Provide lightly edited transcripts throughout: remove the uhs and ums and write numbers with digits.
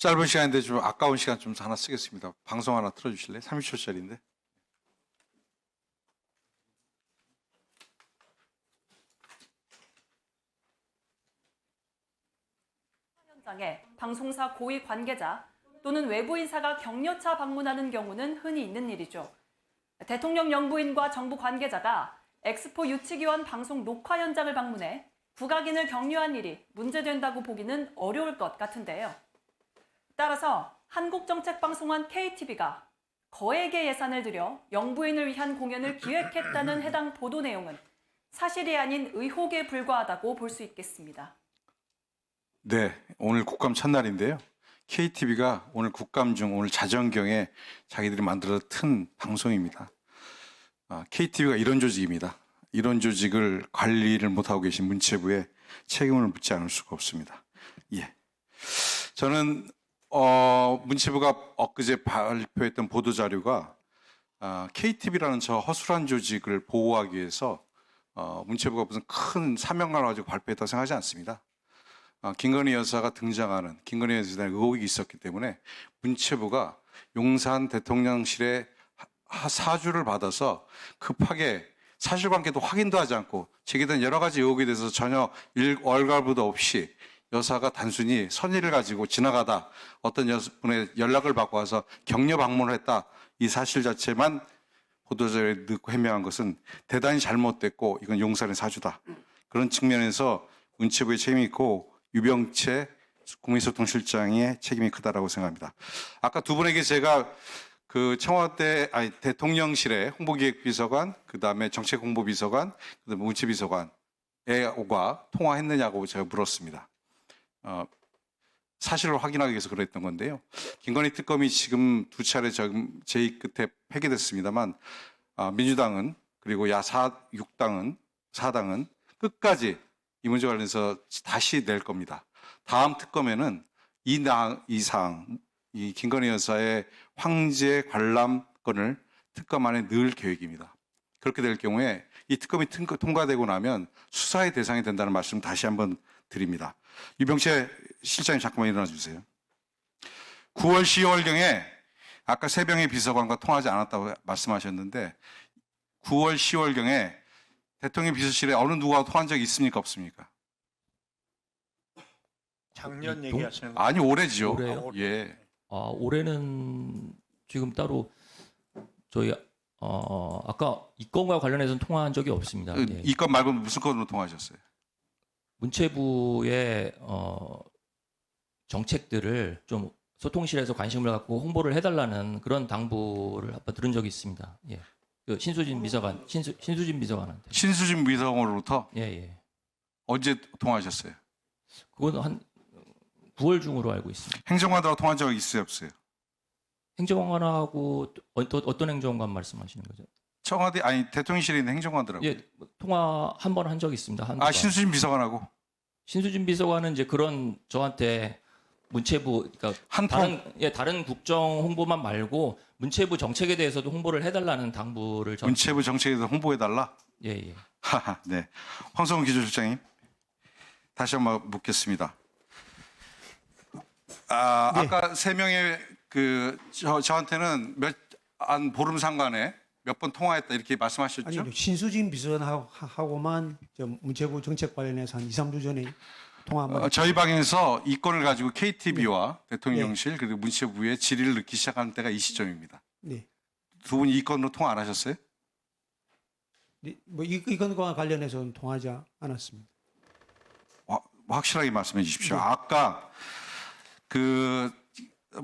짧은 시간인데 좀 아까운 시간 좀 하나 쓰겠습니다. 방송 하나 틀어주실래요? 30초짜리인데. 현장에 방송사 고위 관계자 또는 외부 인사가 격려차 방문하는 경우는 흔히 있는 일이죠. 대통령 영부인과 정부 관계자가 엑스포 유치기원 방송 녹화 현장을 방문해 국악인을 격려한 일이 문제된다고 보기는 어려울 것 같은데요. 따라서 한국정책방송원 KTV가 거액의 예산을 들여 영부인을 위한 공연을 기획했다는 해당 보도 내용은 사실이 아닌 의혹에 불과하다고 볼 수 있겠습니다. 네, 오늘 국감 첫날인데요. KTV가 오늘 국감 중 오늘 자정경에 자기들이 만들어 튼 방송입니다. KTV가 이런 조직입니다. 이런 조직을 관리를 못하고 계신 문체부에 책임을 묻지 않을 수가 없습니다. 예, 저는 문체부가 엊그제 발표했던 보도자료가 KTV라는 저 허술한 조직을 보호하기 위해서 문체부가 무슨 큰 사명감을 가지고 발표했다고 생각하지 않습니다. 김건희 여사가 등장하는 김건희 여사에 대한 의혹이 있었기 때문에 문체부가 용산 대통령실에 사주를 받아서 급하게 사실관계도 확인도 하지 않고 제기된 여러 가지 의혹에 대해서 전혀 얼갈부도 없이 여사가 단순히 선의를 가지고 지나가다 어떤 여성분의 연락을 받고 와서 격려 방문을 했다. 이 사실 자체만 보도자료에 넣고 해명한 것은 대단히 잘못됐고 이건 용산의 사주다. 그런 측면에서 문체부의 책임이 있고 유병채 국민소통실장의 책임이 크다라고 생각합니다. 아까 두 분에게 제가 그 청와대 대통령실의 홍보기획비서관, 그다음에 정책홍보비서관, 그다음에 문체비서관과 통화했느냐고 제가 물었습니다. 사실을 확인하기 위해서 그랬던 건데요. 김건희 특검이 지금 두 차례 제의 끝에 폐기됐습니다만 민주당은 그리고 야6당은 4당은 끝까지 이 문제 관련해서 다시 낼 겁니다. 다음 특검에는 이 사항, 이 김건희 여사의 황제 관람권을 특검 안에 넣을 계획입니다. 그렇게 될 경우에 이 특검이 통과되고 나면 수사의 대상이 된다는 말씀 다시 한번 드립니다. 유병채 실장님 잠깐만 일어나 주세요. 9월, 10월경에 아까 세병의 비서관과 통하지 않았다고 말씀하셨는데 9월, 10월경에 대통령 비서실에 어느 누구와 통한 적이 있습니까? 없습니까? 작년 얘기하시는 거 아니 올해죠. 올해요? 예. 올해는 지금 따로 저희 아까 이 건과 관련해서는 통화한 적이 없습니다. 예. 이 건 말고 무슨 건으로 통화하셨어요? 문체부의 정책들을 좀 소통실에서 관심을 갖고 홍보를 해달라는 그런 당부를 한번 들은 적이 있습니다. 예. 그 신수진 비서관, 신수진 비서관한테. 신수진 비서관으로부터 예. 언제 통화하셨어요? 그건 한 9월 중으로 알고 있습니다. 행정관들하고 통화한 적이 있어요, 없어요? 행정관하고 어떤 행정관 말씀하시는 거죠? 청와대 아니 대통령실에 있는 행정관들하고. 예, 통화 한 번 한 적이 있습니다. 한두 번. 신수진 비서관하고 신수진 비서관은 이제 그런 저한테 문체부 그러니까 다른 국정 홍보만 말고 문체부 정책에 대해서도 홍보를 해달라는 당부를 문체부 정책에 대해서 홍보해달라. 예. 하하, 네. 황성훈 기조실장님 다시 한번 묻겠습니다. 아까 세 명의 저한테는 한 보름 상간에 몇 번 통화했다 이렇게 말씀하셨죠? 아니, 신수진 비서관하고만 문체부 정책 관련해서 한 2, 3주 전에 통화 한번 저희 방에서 이 건을 가지고 KTV와 대통령실 그리고 문체부의 질의를 넣기 시작한 때가 이 시점입니다. 네. 두 분이 이 건으로 통화 안 하셨어요? 네, 뭐 이건과 관련해서는 통하지 않았습니다. 확실하게 말씀해 주십시오. 아까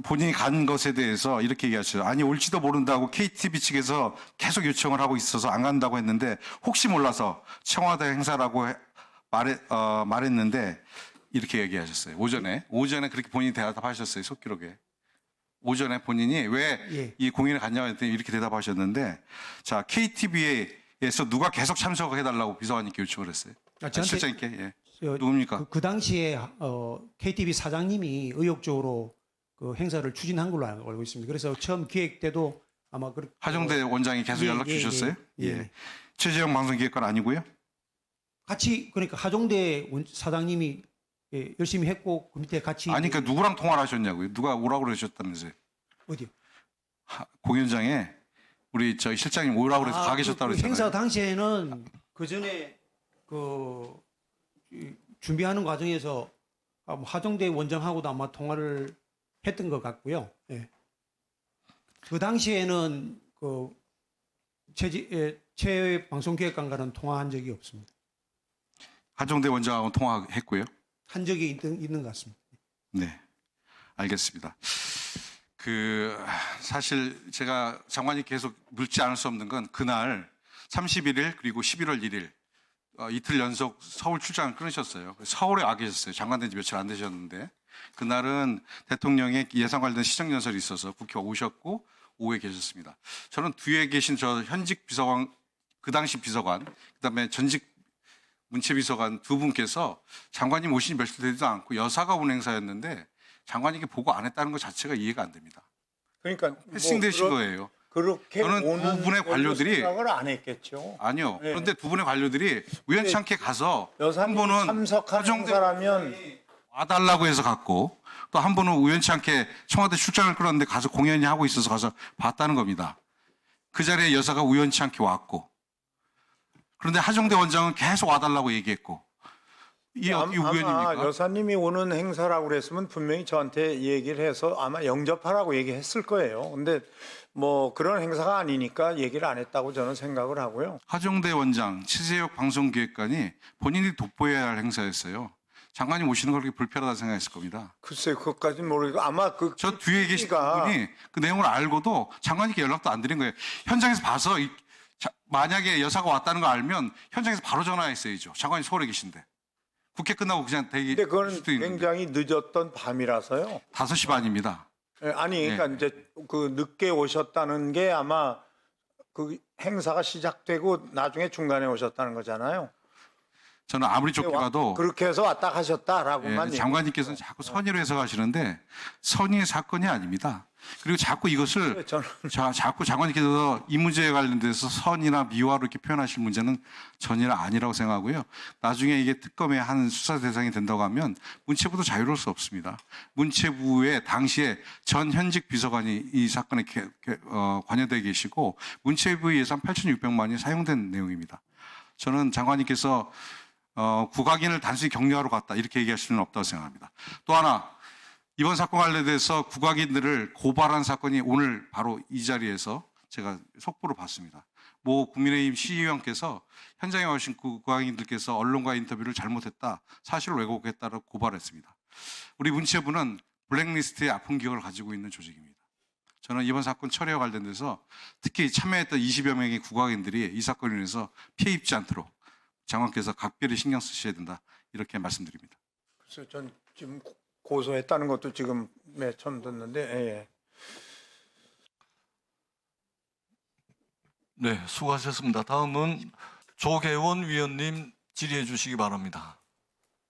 본인이 간 것에 대해서 이렇게 얘기하셨어요. 아니 올지도 모른다고 KTV 측에서 계속 요청을 하고 있어서 안 간다고 했는데 혹시 몰라서 청와대 행사라고 말했는데 이렇게 얘기하셨어요. 오전에 그렇게 본인이 대답하셨어요. 속기록에. 오전에 본인이 왜 이 공연에 갔냐고 했더니 이렇게 대답하셨는데 자 KTV에서 누가 계속 참석해달라고 비서관님께 요청을 했어요. 실장님께. 예. 누굽니까? 그 당시에 KTV 사장님이 의욕적으로 그 행사를 추진한 걸로 알고 있습니다. 그래서 처음 기획 때도 아마 하정대 원장이 계속 연락 주셨어요? 예. 최재형 방송기획관 아니고요? 같이 그러니까 하정대 사장님이 예, 열심히 했고 그 밑에 같이 아니 그러니까 누구랑 통화를 하셨냐고요? 누가 오라고 그러셨다면서요? 어디요? 공연장에 우리 저 실장님 오라고 그래서 가 계셨다고 그랬잖아요. 행사 당시에는 그 전에 준비하는 과정에서 하정대 원장하고도 아마 통화를 했던 것 같고요. 예. 그 당시에는 최 방송기획관과는 통화한 적이 없습니다. 하정대 원장하고 통화했고요. 한 적이 있는 것 같습니다. 네, 알겠습니다. 사실 제가 장관이 계속 묻지 않을 수 없는 건 그날 31일 그리고 11월 1일 이틀 연속 서울 출장을 끊으셨어요. 서울에 와 계셨어요. 장관 된 지 며칠 안 되셨는데 그날은 대통령의 예산 관련된 시정연설이 있어서 국회 오셨고 오후에 계셨습니다. 저는 뒤에 계신 저 현직 비서관, 그 당시 비서관, 그다음에 전직 문체비서관 두 분께서 장관님 오시니 며칠 되지도 않고 여사가 온 행사였는데 장관님께 보고 안 했다는 것 자체가 이해가 안 됩니다. 그러니까 패싱되신 거예요. 그렇게 저는 오는 두 분의 관료들이 생각을 안 했겠죠. 아니요. 네. 그런데 두 분의 관료들이 우연치 않게 가서 한 여사님 분은 참석한 하정대 행사라면 와달라고 해서 갔고 또 한 분은 우연치 않게 청와대 출장을 끌었는데 가서 공연이 하고 있어서 가서 봤다는 겁니다. 그 자리에 여사가 우연치 않게 왔고 그런데 하정대 원장은 계속 와달라고 얘기했고 이게 어떻게 아마 우연입니까? 여사님이 오는 행사라고 그랬으면 분명히 저한테 얘기를 해서 아마 영접하라고 얘기했을 거예요. 근데 뭐 그런 행사가 아니니까 얘기를 안 했다고 저는 생각을 하고요. 하정대 원장, 최재혁 방송기획관이 본인이 돋보여야 할 행사였어요. 장관님 오시는 걸 그렇게 불편하다 생각했을 겁니다. 글쎄 그것까지는 모르겠고 아마 저 뒤에 계신 PD가 분이 그 내용을 알고도 장관님께 연락도 안 드린 거예요. 현장에서 봐서 만약에 여사가 왔다는 거 알면 현장에서 바로 전화했어야죠. 장관님 서울에 계신데. 국회 끝나고 그냥 대기. 근데 그건 굉장히 늦었던 밤이라서요. 5시 반입니다. 예, 아니 그러니까 이제 그 늦게 오셨다는 게 아마 그 행사가 시작되고 나중에 중간에 오셨다는 거잖아요. 저는 아무리 좋게 봐도 그렇게 해서 왔다 가셨다라고만 장관님께서는 자꾸 선의로 해석하시는데 선의의 사건이 아닙니다. 그리고 자꾸 이것을 저는 자꾸 장관님께서 이 문제에 관련돼서 선이나 미화로 이렇게 표현하실 문제는 전혀 아니라고 생각하고요. 나중에 이게 특검의 한 수사 대상이 된다고 하면 문체부도 자유로울 수 없습니다. 문체부의 당시에 전 현직 비서관이 이 사건에 관여되어 계시고 문체부의 예산 8,600만이 사용된 내용입니다. 저는 장관님께서 국악인을 단순히 격려하러 갔다 이렇게 얘기할 수는 없다고 생각합니다. 또 하나 이번 사건 관련돼서 국악인들을 고발한 사건이 오늘 바로 이 자리에서 제가 속보로 봤습니다. 모 국민의힘 시의원께서 현장에 오신 국악인들께서 언론과 인터뷰를 잘못했다, 사실을 왜곡했다고 고발했습니다. 우리 문체부는 블랙리스트의 아픈 기억을 가지고 있는 조직입니다. 저는 이번 사건 처리와 관련돼서 특히 참여했던 20여 명의 국악인들이 이 사건으로 인해서 피해 입지 않도록 장관께서 각별히 신경 쓰셔야 된다 이렇게 말씀드립니다. 그래서 전 지금 고소했다는 것도 지금 처음 듣는데 예. 네, 수고하셨습니다. 다음은 조계원 위원님 질의해 주시기 바랍니다.